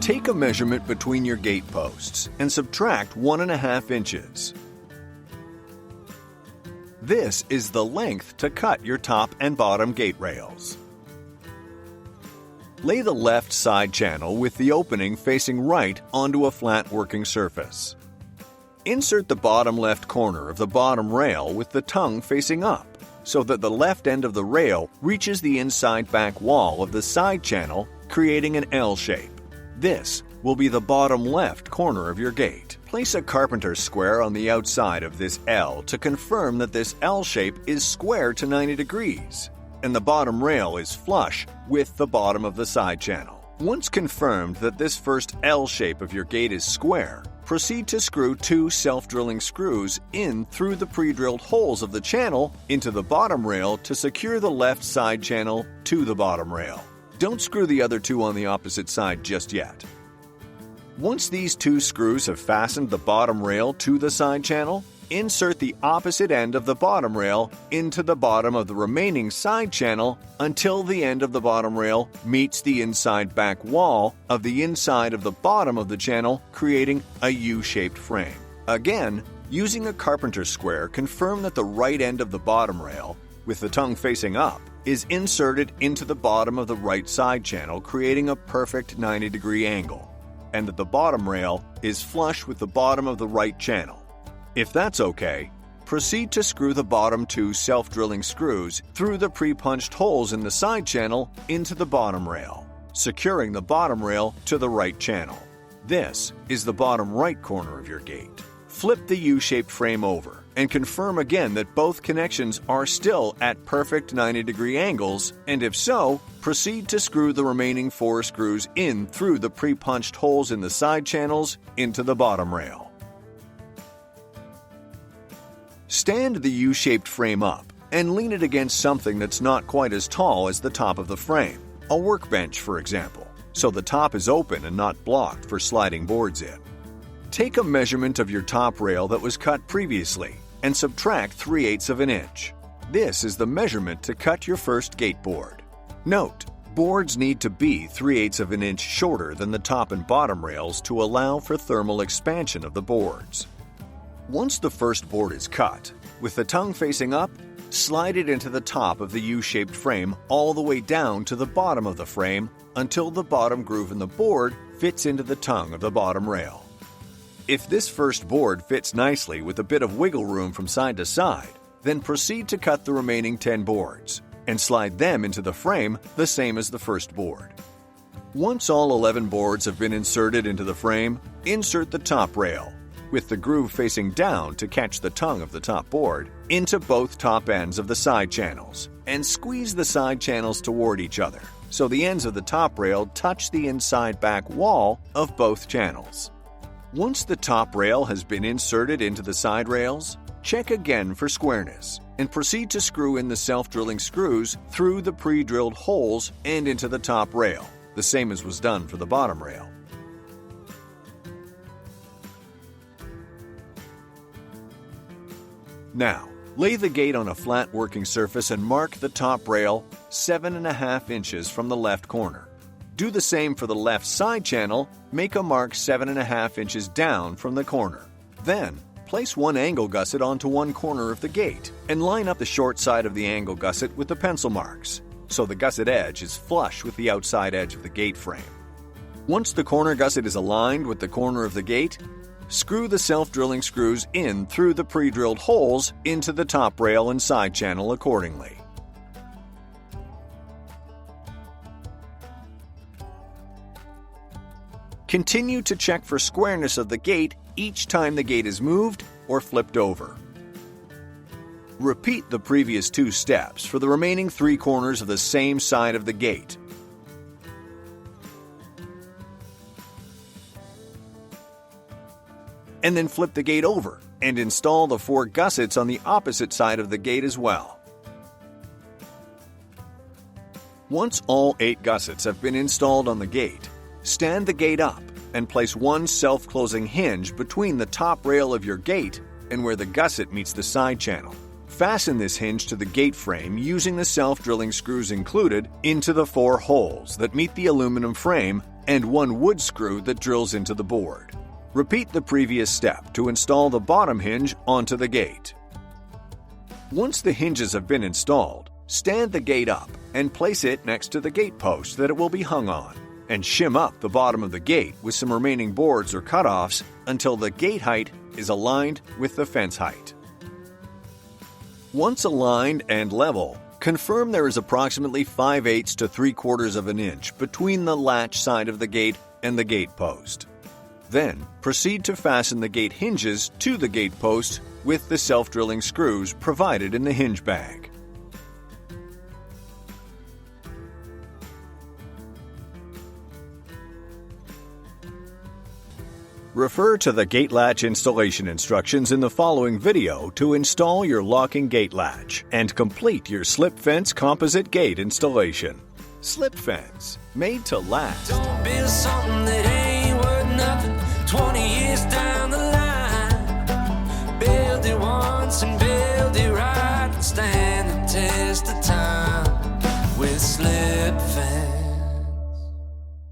Take a measurement between your gate posts and subtract 1.5 inches. This is the length to cut your top and bottom gate rails. Lay the left side channel with the opening facing right onto a flat working surface. Insert the bottom left corner of the bottom rail with the tongue facing up, so that the left end of the rail reaches the inside back wall of the side channel, creating an L shape. This will be the bottom left corner of your gate. Place a carpenter's square on the outside of this L to confirm that this L shape is square to 90 degrees, and the bottom rail is flush with the bottom of the side channel. Once confirmed that this first L shape of your gate is square, proceed to screw 2 self-drilling screws in through the pre-drilled holes of the channel into the bottom rail to secure the left side channel to the bottom rail. Don't screw the other 2 on the opposite side just yet. Once these 2 screws have fastened the bottom rail to the side channel, insert the opposite end of the bottom rail into the bottom of the remaining side channel until the end of the bottom rail meets the inside back wall of the inside of the bottom of the channel, creating a U-shaped frame. Again, using a carpenter's square, confirm that the right end of the bottom rail, with the tongue facing up, is inserted into the bottom of the right side channel, creating a perfect 90-degree angle, and that the bottom rail is flush with the bottom of the right channel. If that's okay, proceed to screw the bottom 2 self-drilling screws through the pre-punched holes in the side channel into the bottom rail, securing the bottom rail to the right channel. This is the bottom right corner of your gate. Flip the U-shaped frame over and confirm again that both connections are still at perfect 90-degree angles, and if so, proceed to screw the remaining 4 screws in through the pre-punched holes in the side channels into the bottom rail. Stand the U-shaped frame up and lean it against something that's not quite as tall as the top of the frame, a workbench for example, so the top is open and not blocked for sliding boards in. Take a measurement of your top rail that was cut previously and subtract 3/8 of an inch. This is the measurement to cut your first gate board. Note, boards need to be 3/8 of an inch shorter than the top and bottom rails to allow for thermal expansion of the boards. Once the first board is cut, with the tongue facing up, slide it into the top of the U-shaped frame all the way down to the bottom of the frame until the bottom groove in the board fits into the tongue of the bottom rail. If this first board fits nicely with a bit of wiggle room from side to side, then proceed to cut the remaining 10 boards and slide them into the frame the same as the first board. Once all 11 boards have been inserted into the frame, insert the top rail, with the groove facing down to catch the tongue of the top board, into both top ends of the side channels, and squeeze the side channels toward each other, so the ends of the top rail touch the inside back wall of both channels. Once the top rail has been inserted into the side rails, check again for squareness, and proceed to screw in the self-drilling screws through the pre-drilled holes and into the top rail, the same as was done for the bottom rail. Now, lay the gate on a flat working surface and mark the top rail 7.5 inches from the left corner. Do the same for the left side channel, make a mark 7.5 inches down from the corner. Then, place one angle gusset onto one corner of the gate and line up the short side of the angle gusset with the pencil marks, so the gusset edge is flush with the outside edge of the gate frame. Once the corner gusset is aligned with the corner of the gate, screw the self-drilling screws in through the pre-drilled holes into the top rail and side channel accordingly. Continue to check for squareness of the gate each time the gate is moved or flipped over. Repeat the previous 2 steps for the remaining 3 corners of the same side of the gate. And then flip the gate over and install the 4 gussets on the opposite side of the gate as well. Once all 8 gussets have been installed on the gate, stand the gate up and place one self-closing hinge between the top rail of your gate and where the gusset meets the side channel. Fasten this hinge to the gate frame using the self-drilling screws included into the 4 holes that meet the aluminum frame and one wood screw that drills into the board. Repeat the previous step to install the bottom hinge onto the gate. Once the hinges have been installed, stand the gate up and place it next to the gate post that it will be hung on, and shim up the bottom of the gate with some remaining boards or cutoffs until the gate height is aligned with the fence height. Once aligned and level, confirm there is approximately 5/8 to 3/4 of an inch between the latch side of the gate and the gate post. Then, proceed to fasten the gate hinges to the gate post with the self-drilling screws provided in the hinge bag. Refer to the gate latch installation instructions in the following video to install your locking gate latch and complete your slip fence composite gate installation. Slip fence, made to last. Don't build something that ain't worth nothing 20 years down the line. Build it once and build it right and stand the test of time.